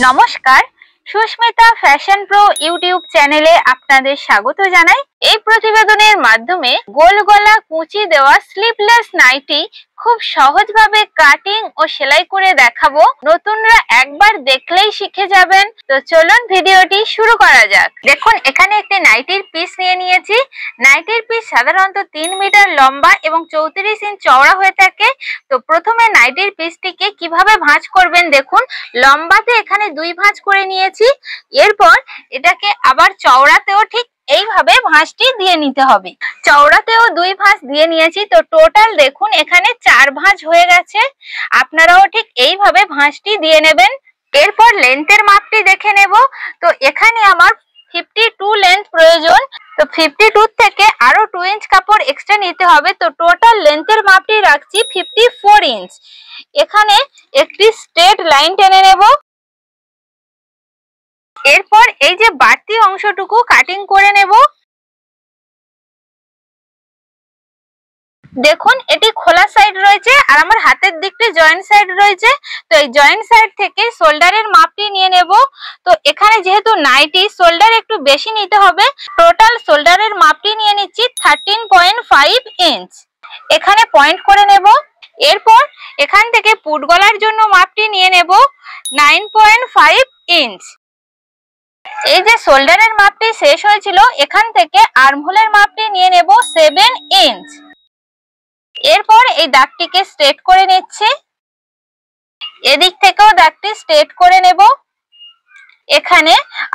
নমস্কার, Susmita fashion pro YouTube চ্যানেলে আপনাদের স্বাগত জানাই। এই প্রতিবেদনের মাধ্যমে গোল গলা কুঁচি দেওয়া স্লিভলেস নাইটি খুব সহজভাবে কাটিং ও সেলাই করে দেখাবো। নতুনরা একবার দেখলেই শিখে যাবেন। তো চলুন ভিডিওটি শুরু করা যাক। দেখুন, এখানে একটি নাইটির পিস নিয়ে নিয়েছি। নাইটির পিস সাধারণত 3 মিটার লম্বা এবং 34 ইঞ্চ চওড়া হয়ে থাকে। তো প্রথমে নাইটির পিসটিকে কিভাবে ভাঁজ করবেন দেখুন। লম্বাতে এখানে 2 ভাঁজ করে নিয়েছি। এরপর এটাকে আবার চওড়াতেও ঠিক এইভাবে ভাঁজটি দিয়ে নিতে হবে। চওড়াতেও 2 ভাঁজ দিয়ে নিয়েছি। তো টোটাল দেখুন এখানে 4 ভাঁজ হয়ে গেছে। আপনারাও ঠিক এইভাবে ভাঁজটি দিয়ে নেবেন। এরপর লেন্থের মাপটি দেখে নেব। তো এখানে আমার 52 লেন্থ প্রয়োজন। তো 52 থেকে আরো 2 ইঞ্চ কাপড় এক্সট্রা নিতে হবে। তো টোটাল লেন্থের মাপটি রাখছি 54 ইঞ্চ। এখানে একটি স্ট্রেট লাইন টেনে নেব। এরপর এই যে বাড়তি অংশটুকু কাটিং করে নেব। দেখুন, এটি খোলা সাইড রয়েছে আর আমার হাতের দিকটি জয়েন্ট সাইড রয়েছে। তো এই জয়েন্ট সাইড থেকে শোল্ডারের মাপটি নিয়ে নেব। তো এখানে যেহেতু নাইটি শোল্ডার একটু বেশি নিতে হবে, টোটাল শোল্ডারের মাপটি নিয়ে নিচ্ছি 13.5 ইঞ্চ। এখানে পয়েন্ট করে নেব। এরপর এখান থেকে পুট গলার জন্য মাপটি নিয়ে নেব 9.5 ইঞ্চ। এই যে শোল্ডারের মাপটি শেষ হয়েছিল, এখান থেকে আর্মহোলের মাপটি নিয়ে নেব 7 ইঞ্চ। এরপর এই দাগটিকে স্ট্রেট করে নিচ্ছি। এদিক থেকেও দাগটি স্ট্রেট করে নেব। এখানে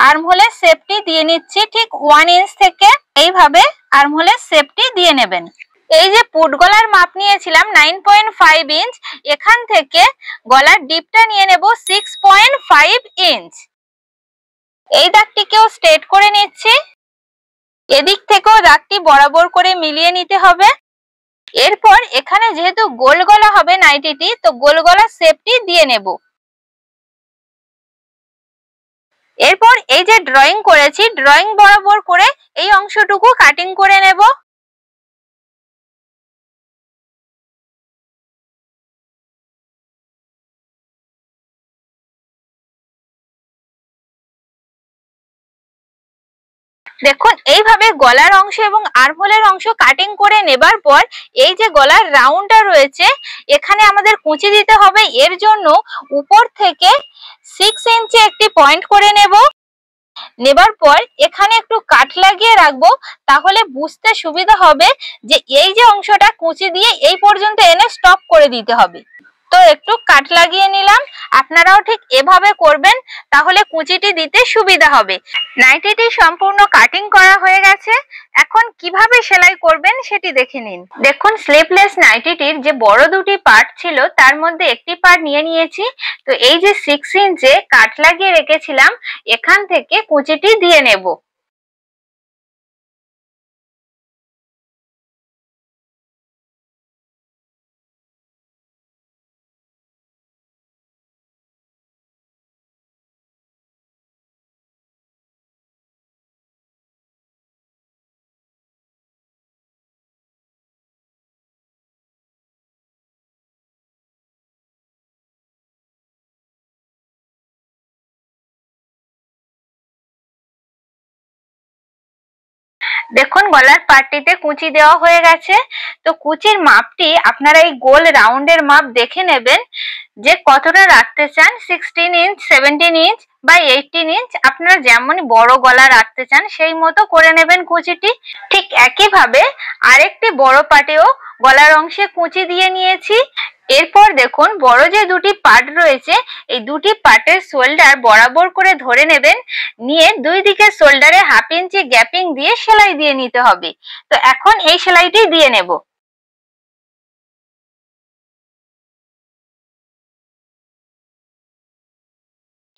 আর্মহোলের শেপটি দিয়ে নিচ্ছি ঠিক 1 ইঞ্চ থেকে। এইভাবে আর্মহোলের শেপটি দিয়ে নেবেন। এই যে পুট গলার মাপ নিয়েছিলাম 9.5 ইঞ্চ, এখান থেকে গলার ডিপটা নিয়ে নেব 6.5 ইঞ্চ। এই দাগটিকেও স্ট্রেট করে নিচ্ছি। এদিক থেকেও দাগটি বরাবর করে মিলিয়ে নিতে হবে। এরপর এখানে যেহেতু গোল গলা হবে নাইটিটি, তো গোল গলার শেপটি দিয়ে নেব। এরপর এই যে ড্রয়িং করেছি, ড্রয়িং বরাবর করে এই অংশটুকু কাটিং করে নেব। দেখুন, এইভাবে গলার অংশ এবং আর্মহোলের অংশ কাটিং করে নেবার পর এই যে গলার রাউন্ডটা রয়েছে, এখানে আমাদের কুঁচি দিতে হবে। এর জন্য উপর থেকে 6 ইঞ্চি একটি পয়েন্ট করে নেবার পর এখানে একটু কাট লাগিয়ে রাখবো। তাহলে বুঝতে সুবিধা হবে যে এই যে অংশটা কুঁচি দিয়ে এই পর্যন্ত এনে স্টপ করে দিতে হবে। তো একটু কাট লাগিয়ে নিলাম। আপনারাও ঠিক এভাবে করবেন, তাহলে কুঁচিটি দিতে সুবিধা হবে। নাইটিটি সম্পূর্ণ কাটিং করা হয়ে গেছে। এখন কিভাবে সেলাই করবেন সেটি দেখে নিন। দেখুন, স্লিভলেস নাইটিটির যে বড় দুটি পার্ট ছিল তার মধ্যে একটি পার্ট নিয়ে নিয়েছি। তো এই যে 6 ইঞ্চে কাট লাগিয়ে রেখেছিলাম, এখান থেকে কুঁচিটি দিয়ে নেব। দেখুন, গলার পাটটিতে কুঁচি দেওয়া হয়ে গেছে। তো কুচির মাপটি আপনারা এই গোল রাউন্ডের মাপ দেখে নেবেন যে কতটা রাখতে চান। 16 ইঞ্চ, 17 ইঞ্চ বা 18 ইঞ্চ, আপনারা যেমন বড় গলা রাখতে চান সেই মতো করে নেবেন কুচিটি। ঠিক একইভাবে আরেকটি বড় পাটেও গলার অংশে কুঁচি দিয়ে নিয়েছি। এরপর দেখুন, বড় যে দুটি পার্ট রয়েছে, এই দুটি পার্টের শোল্ডার বরাবর করে ধরে নেবেন। নিয়ে দুই দিকে শোল্ডারে 1/2 ইঞ্চি গ্যাপিং দিয়ে সেলাই দিয়ে নিতে হবে। তো এখন এই সেলাইটি দিয়ে নেব।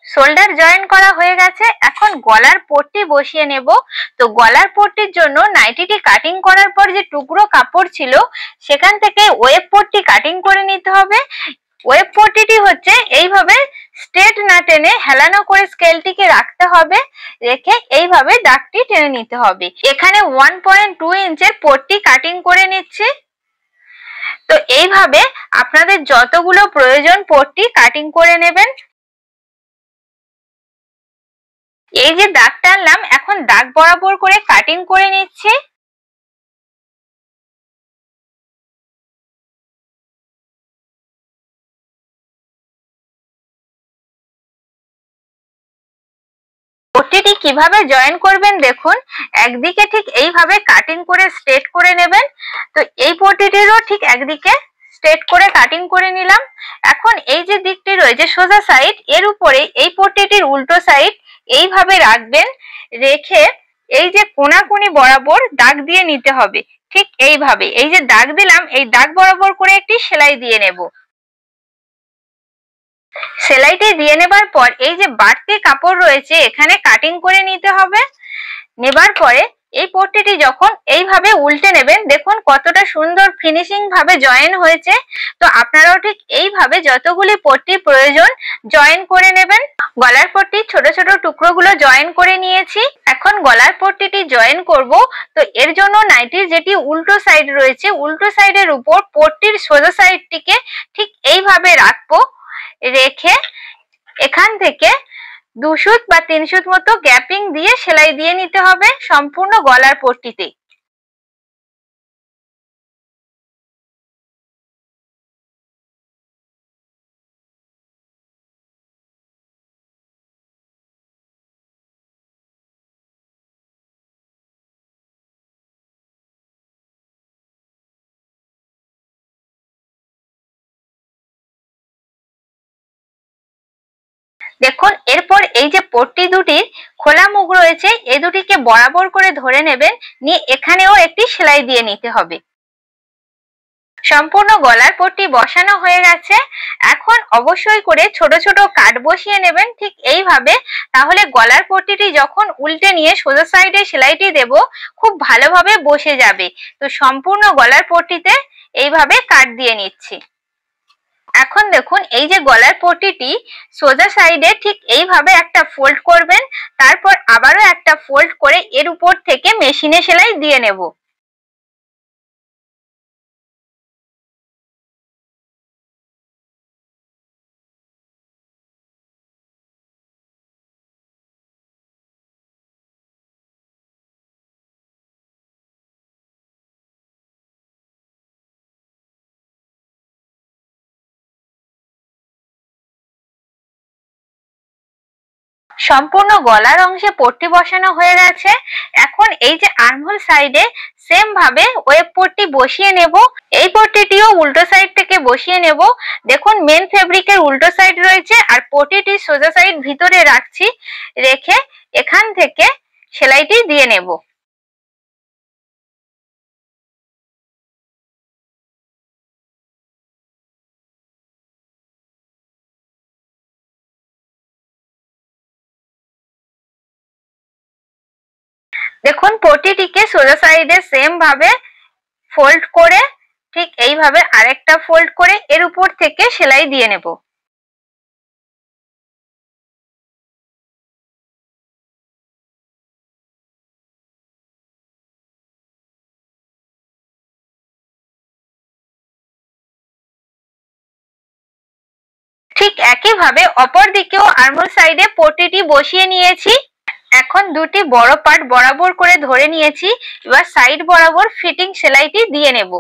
শোল্ডার জয়েন করা হয়ে গেছে। এখন গলার পট্টি বসিয়ে নেব। তো গলার পট্টির জন্য নাইটিটি কাটিং করার পর যে টুকরো কাপড় ছিল, সেখান থেকে ওয়েব পট্টি কাটিং করে নিতে হবে। ওয়েব পট্টিটি হচ্ছে এইভাবে স্ট্রেট না টেনে হেলানো করে স্কেলটিকে রাখতে হবে। রেখে এইভাবে দাগটি টেনে নিতে হবে। এখানে 1.2 ইঞ্চের পট্টি কাটিং করে নিচ্ছি। তো এইভাবে আপনাদের যতগুলো প্রয়োজন পট্টি কাটিং করে নেবেন। এই যে দাগ টানলাম, এখন দাগ বরাবর করে কাটিং করে নিচ্ছি। পট্টিটি কিভাবে জয়েন করবেন দেখুন, একদিকে ঠিক এইভাবে কাটিং করে স্ট্রেট করে নেবেন। তো এই পট্টিটিরও ঠিক একদিকে স্ট্রেট করে কাটিং করে নিলাম। এখন এই যে দিকটি রয়েছে সোজা সাইড, এর উপরে এই পট্টিটির উল্টো সাইড এইভাবে রাখবেন। রেখে এই যে কোনাকুনি বরাবর দাগ দিয়ে নিতে হবে। ঠিক এইভাবে এই যে দাগ দিলাম, এই দাগ বরাবর করে একটি সেলাই দিয়ে নেব। সেলাইটি দিয়ে নেবার পর এই যে বাড়তি কাপড় রয়েছে এখানে কাটিং করে নিতে হবে। নেবার পরে এই পট্টিটি যখন এইভাবে উল্টে নেবেন, দেখুন কতটা সুন্দর ফিনিশিং ভাবে জয়েন হয়েছে। তো আপনারাও ঠিক এইভাবে যতগুলি পট্টি প্রয়োজন জয়েন করে নেবেন। গলার পট্টি ছোট ছোট টুকরোগুলো জয়েন করে নিয়েছি। এখন গলার পট্টিটি জয়েন করব। তো এর জন্য নাইটির যেটি উল্টো সাইড রয়েছে, উল্টো সাইডের উপর পট্টির সোজা সাইডটিকে ঠিক এইভাবে রাখবো। রেখে এখান থেকে 2 সুত বা 3 সুত মতো গ্যাপিং দিয়ে সেলাই দিয়ে নিতে হবে সম্পূর্ণ গলার পট্টিতে। দেখুন এরপর এই যে পট্টি দুটির খোলা মুখ রয়েছে, এই দুটিকে বরাবর করে ধরে নেবেন। নিয়ে এখানেও একটি সেলাই দিয়ে নিতে হবে। সম্পূর্ণ গলার পট্টি বসানো হয়ে গেছে। এখন অবশ্যই করে ছোট ছোট কাট বসিয়ে নেবেন ঠিক এইভাবে। তাহলে গলার পট্টিটি যখন উল্টে নিয়ে সোজা সাইডে সেলাইটি দেব, খুব ভালোভাবে বসে যাবে। তো সম্পূর্ণ গলার পট্টিতে এইভাবে কাট দিয়ে নিচ্ছি। এখন দেখুন এই যে গলার পট্টিটি সোজা সাইডে ঠিক এইভাবে একটা ফোল্ড করবেন। তারপর আবারও একটা ফোল্ড করে এর উপর থেকে মেশিনে সেলাই দিয়ে নেব। সম্পূর্ণ গলার অংশে পট্টি বসানো হয়ে গেছে। এখন এই যে আর্মহোল সাইডে সেম ভাবে ওয়েব পট্টি বসিয়ে নেব। এই পট্টিটিও উল্টো সাইড থেকে বসিয়ে নেব। দেখুন মেন ফেব্রিকের উল্টো সাইড রয়েছে আর পট্টিটি সোজা সাইড ভিতরে রাখছি। রেখে এখান থেকে সেলাইটি দিয়ে নেব। দেখুন পট্টিটিকে সোজা সাইডে সেম ভাবে ফোল্ড করে ঠিক এইভাবে আরেকটা ফোল্ড করে এর উপর থেকে সেলাই দিয়ে নেব। ঠিক একইভাবে অপর দিকেও আর্মহোল সাইডে পট্টিটি বসিয়ে নিয়েছি। এখন দুটি বড় পার্ট বরাবর করে ধরে নিয়েছি। এবার সাইড বরাবর ফিটিং সেলাইটি দিয়ে নেব।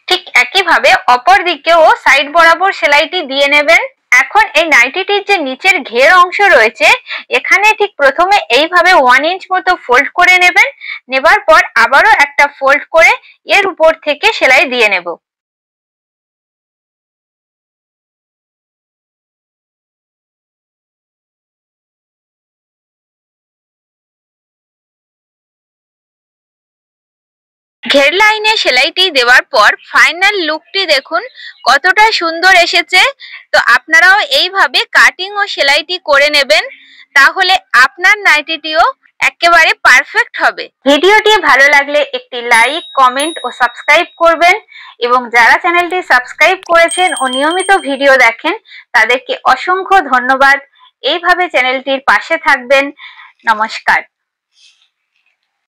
ঠিক একইভাবে অপর দিকেও সাইড বরাবর সেলাইটি দিয়ে নেবেন। এখন এই নাইটিটির যে নিচের ঘের অংশ রয়েছে, এখানে ঠিক প্রথমে এইভাবে 1 ইঞ্চ মতো ফোল্ড করে নেবেন। নেবার পর আবারও একটা ফোল্ড করে এর উপর থেকে সেলাই দিয়ে নেব। ঘের লাইনে সেলাইটি দেওয়ার পর ফাইনাল লুকটি দেখুন কতটা সুন্দর এসেছে। তো আপনারাও এইভাবে কাটিং ও সেলাইটি করে নেবেন, তাহলে আপনার নাইটিটিও একেবারে পারফেক্ট হবে। ভিডিওটি ভালো লাগলে একটি লাইক, কমেন্ট ও সাবস্ক্রাইব করবেন। এবং যারা চ্যানেলটি সাবস্ক্রাইব করেছেন ও নিয়মিত ভিডিও দেখেন তাদেরকে অসংখ্য ধন্যবাদ। এইভাবে চ্যানেলটির পাশে থাকবেন। নমস্কার।